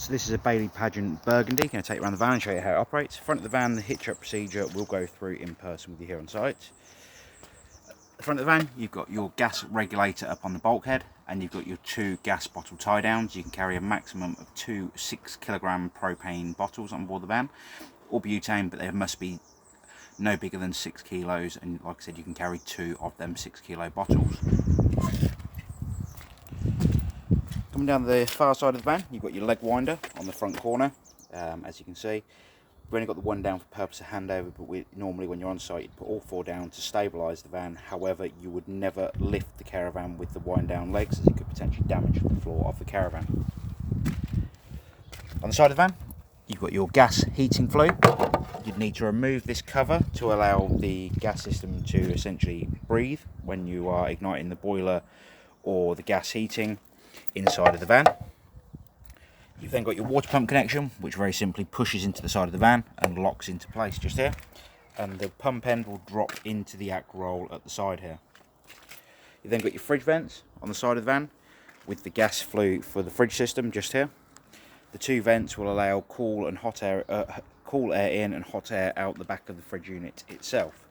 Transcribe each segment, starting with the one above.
So this is a Bailey Pageant Burgundy. Going to take you around the van and show you how it operates. Front of the van, the hitch up procedure we'll go through in person with you here on site. At the front of the van, you've got your gas regulator up on the bulkhead, and you've got your two gas bottle tie downs. You can carry a maximum of two 6 kilogram propane bottles on board the van, or butane, but they must be no bigger than 6 kilos. And like I said, you can carry two of them 6 kilo bottles. Coming down the far side of the van, you've got your leg winder on the front corner. As you can see, we've only got the one down for purpose of handover, but normally when you're on site, you'd put all four down to stabilise the van. However, you would never lift the caravan with the wind down legs, as it could potentially damage the floor of the caravan. On the side of the van, you've got your gas heating flue. You'd need to remove this cover to allow the gas system to essentially breathe when you are igniting the boiler or the gas heating inside of the van. You've then got your water pump connection, which very simply pushes into the side of the van and locks into place just here, and the pump end will drop into the act roll at the side here. You've then got your fridge vents on the side of the van with the gas flue for the fridge system just here. The two vents will allow cool air in and hot air out the back of the fridge unit itself.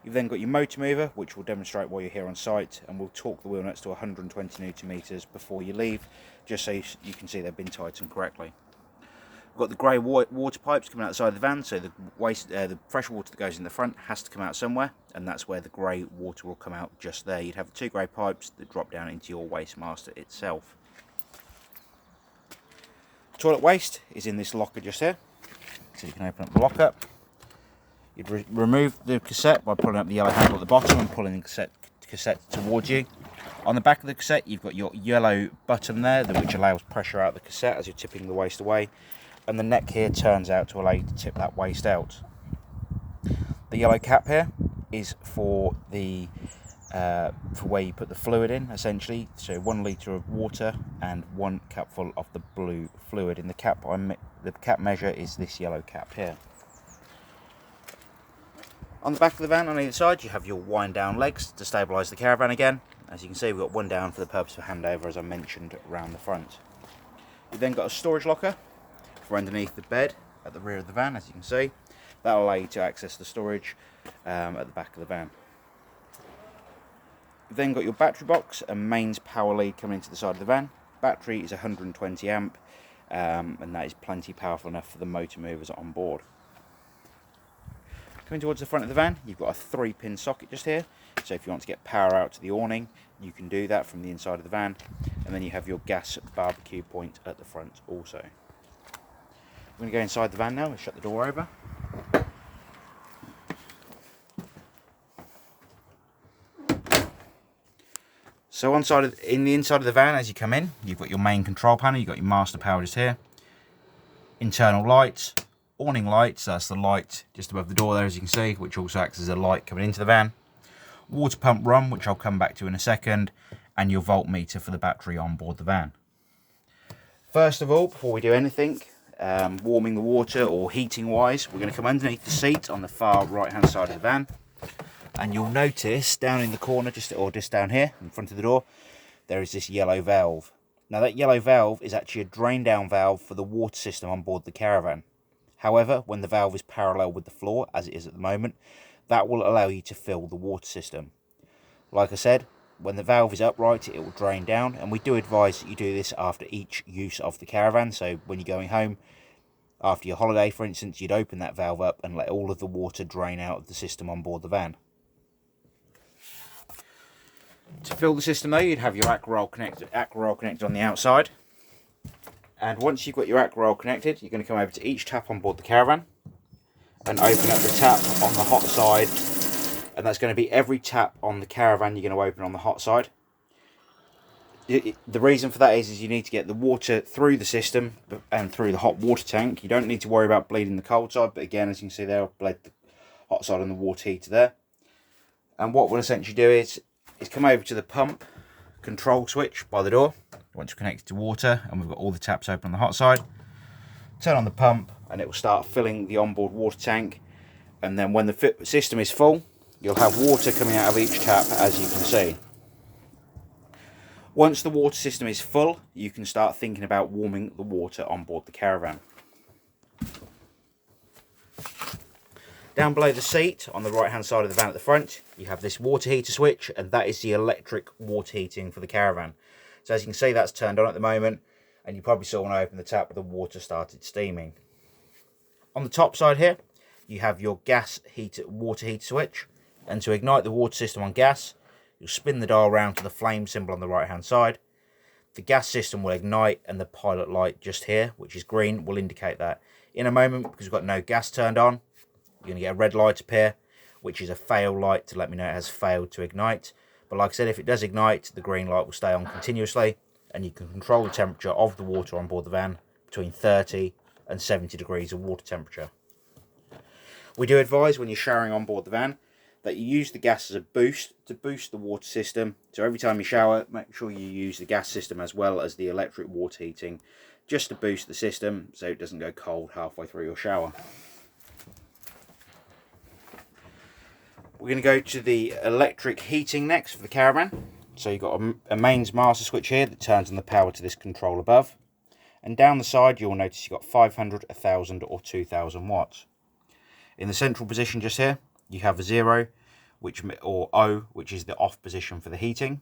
You've then got your motor mover, which we'll demonstrate while you're here on site, and we'll torque the wheel nuts to 120 Newton meters before you leave, just so you can see they've been tightened correctly. We've got the grey water pipes coming out the side of the van, so the fresh water that goes in the front has to come out somewhere, and that's where the grey water will come out just there. You'd have the two grey pipes that drop down into your waste master itself. Toilet waste is in this locker just here, so you can open up the locker. You'd remove the cassette by pulling up the yellow handle at the bottom and pulling the cassette towards you. On the back of the cassette, you've got your yellow button there, which allows pressure out of the cassette as you're tipping the waste away. And the neck here turns out to allow you to tip that waste out. The yellow cap here is for where you put the fluid in, essentially. So 1 litre of water and 1 capful of the blue fluid. In the cap measure is this yellow cap here. On the back of the van on either side, you have your wind down legs to stabilise the caravan again. As you can see, we've got one down for the purpose of handover, as I mentioned, around the front. You've then got a storage locker for underneath the bed at the rear of the van, as you can see. That will allow you to access the storage at the back of the van. You've then got your battery box and mains power lead coming into the side of the van. Battery is 120 amp, and that is plenty powerful enough for the motor movers on board. Coming towards the front of the van, you've got a 3-pin socket just here, so if you want to get power out to the awning, you can do that from the inside of the van. And then you have your gas barbecue point at the front also. I'm going to go inside the van now and shut the door over. So in the inside of the van, as you come in, you've got your main control panel, you've got your master power just here, internal lights, awning lights, that's the light just above the door there, as you can see, which also acts as a light coming into the van. Water pump run, which I'll come back to in a second, and your voltmeter for the battery on board the van. First of all, before we do anything, warming the water or heating wise, we're going to come underneath the seat on the far right hand side of the van, and you'll notice down in the corner, just down here in front of the door, there is this yellow valve. Now that yellow valve is actually a drain down valve for the water system on board the caravan. However, when the valve is parallel with the floor, as it is at the moment, that will allow you to fill the water system. Like I said, when the valve is upright, it will drain down, and we do advise that you do this after each use of the caravan. So when you're going home, after your holiday, for instance, you'd open that valve up and let all of the water drain out of the system on board the van. To fill the system though, you'd have your aqua roll connected on the outside. And once you've got your aqua roll connected, you're going to come over to each tap on board the caravan and open up the tap on the hot side. And that's going to be every tap on the caravan you're going to open on the hot side. The reason for that is you need to get the water through the system and through the hot water tank. You don't need to worry about bleeding the cold side, but again, as you can see there, I've bled the hot side on the water heater there. And what we'll essentially do is come over to the pump control switch by the door. Once you're connected to water and we've got all the taps open on the hot side, turn on the pump and it will start filling the onboard water tank. And then when the system is full, you'll have water coming out of each tap, as you can see. Once the water system is full, you can start thinking about warming the water on board the caravan. Down below the seat, on the right hand side of the van at the front, you have this water heater switch, and that is the electric water heating for the caravan. So as you can see, that's turned on at the moment, and you probably saw when I opened the tap, the water started steaming. On the top side here, you have your water heater switch, and to ignite the water system on gas, you'll spin the dial round to the flame symbol on the right hand side. The gas system will ignite, and the pilot light just here, which is green, will indicate that. In a moment, because we've got no gas turned on, you're going to get a red light appear, which is a fail light to let me know it has failed to ignite. But like I said, if it does ignite, the green light will stay on continuously, and you can control the temperature of the water on board the van between 30 and 70 degrees of water temperature. We do advise when you're showering on board the van that you use the gas as a boost to boost the water system. So every time you shower, make sure you use the gas system as well as the electric water heating, just to boost the system so it doesn't go cold halfway through your shower. We're going to go to the electric heating next for the caravan. So you've got a mains master switch here that turns on the power to this control above. And down the side, you'll notice you've got 500, 1000 or 2000 watts. In the central position just here, you have a 0, or O, which is the off position for the heating.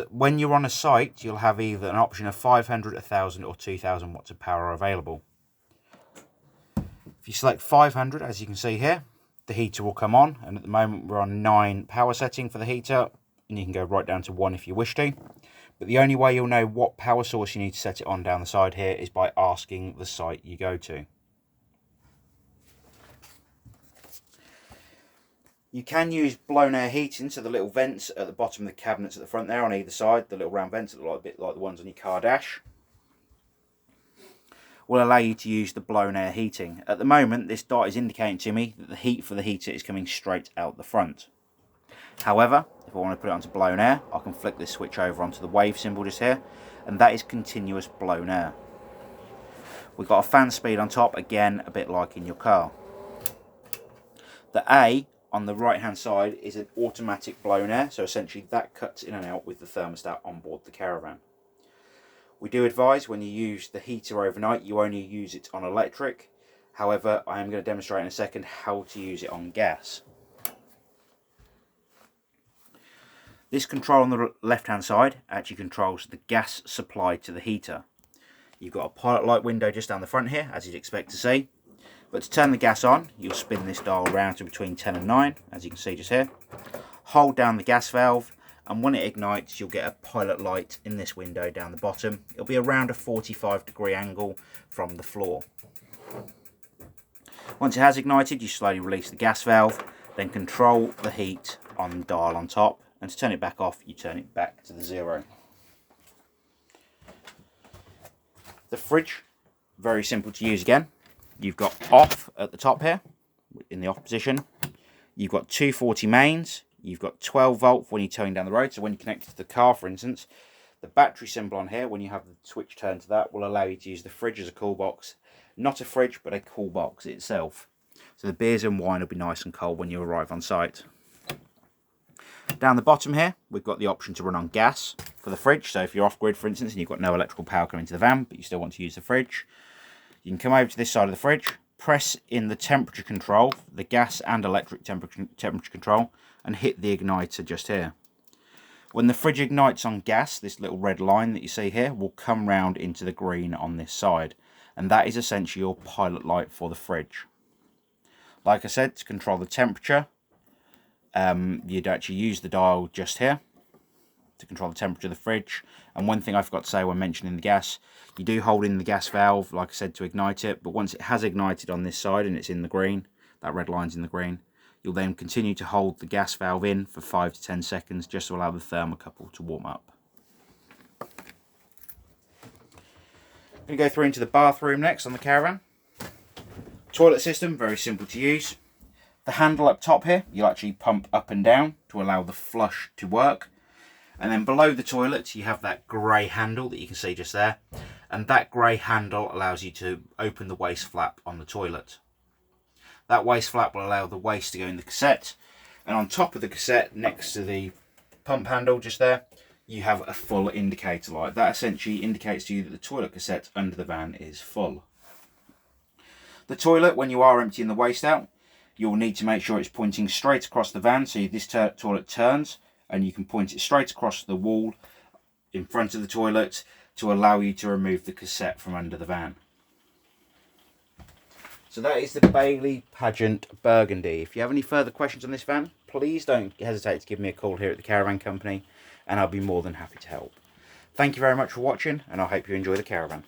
When you're on a site, you'll have either an option of 500, 1000 or 2000 watts of power available. If you select 500, as you can see here, the heater will come on, and at the moment we're on 9 power setting for the heater, and you can go right down to 1 if you wish to. But the only way you'll know what power source you need to set it on down the side here is by asking the site you go to. You can use blown air heating, so the little vents at the bottom of the cabinets at the front there on either side, the little round vents that look a bit like the ones on your car dash, will allow you to use the blown air heating. At the moment, this dot is indicating to me that the heat for the heater is coming straight out the front. However, if I want to put it onto blown air, I can flick this switch over onto the wave symbol just here, and that is continuous blown air. We've got a fan speed on top, again, a bit like in your car. The A on the right hand side is an automatic blown air, so essentially that cuts in and out with the thermostat on board the caravan. We do advise when you use the heater overnight, you only use it on electric. However, I am going to demonstrate in a second how to use it on gas. This control on the left hand side actually controls the gas supply to the heater. You've got a pilot light window just down the front here, as you'd expect to see. But to turn the gas on, you'll spin this dial around to between 10 and 9, as you can see just here. Hold down the gas valve, and when it ignites, you'll get a pilot light in this window down the bottom. It'll be around a 45-degree angle from the floor. Once it has ignited, you slowly release the gas valve, then control the heat on the dial on top, and to turn it back off, you turn it back to the 0. The fridge, very simple to use again. You've got off at the top here, in the off position. You've got 240 mains. You've got 12 volt when you're towing down the road. So when you connect it to the car, for instance, the battery symbol on here, when you have the switch turned to that, will allow you to use the fridge as a cool box. Not a fridge, but a cool box itself. So the beers and wine will be nice and cold when you arrive on site. Down the bottom here, we've got the option to run on gas for the fridge. So if you're off-grid, for instance, and you've got no electrical power coming to the van, but you still want to use the fridge, you can come over to this side of the fridge, press in the temperature control, the gas and electric temperature control, and hit the igniter just here. When the fridge ignites on gas, this little red line that you see here will come round into the green on this side, and that is essentially your pilot light for the fridge. Like I said, to control the temperature, you'd actually use the dial just here to control the temperature of the fridge. And one thing I forgot to say when mentioning the gas, you do hold in the gas valve, like I said, to ignite it, but once it has ignited on this side and it's in the green, that red line's in the green, you'll then continue to hold the gas valve in for 5 to 10 seconds just to allow the thermocouple to warm up. I'm going to go through into the bathroom next on the caravan. Toilet system, very simple to use. The handle up top here, you'll actually pump up and down to allow the flush to work. And then below the toilet, you have that grey handle that you can see just there. And that grey handle allows you to open the waste flap on the toilet. That waste flap will allow the waste to go in the cassette. And on top of the cassette, next to the pump handle just there, you have a full indicator light. That essentially indicates to you that the toilet cassette under the van is full. The toilet, when you are emptying the waste out, you'll need to make sure it's pointing straight across the van, so this toilet turns and you can point it straight across the wall in front of the toilet to allow you to remove the cassette from under the van. So that is the Bailey Pageant Burgundy. If you have any further questions on this van, please don't hesitate to give me a call here at the Caravan Company, and I'll be more than happy to help. Thank you very much for watching, and I hope you enjoy the caravan.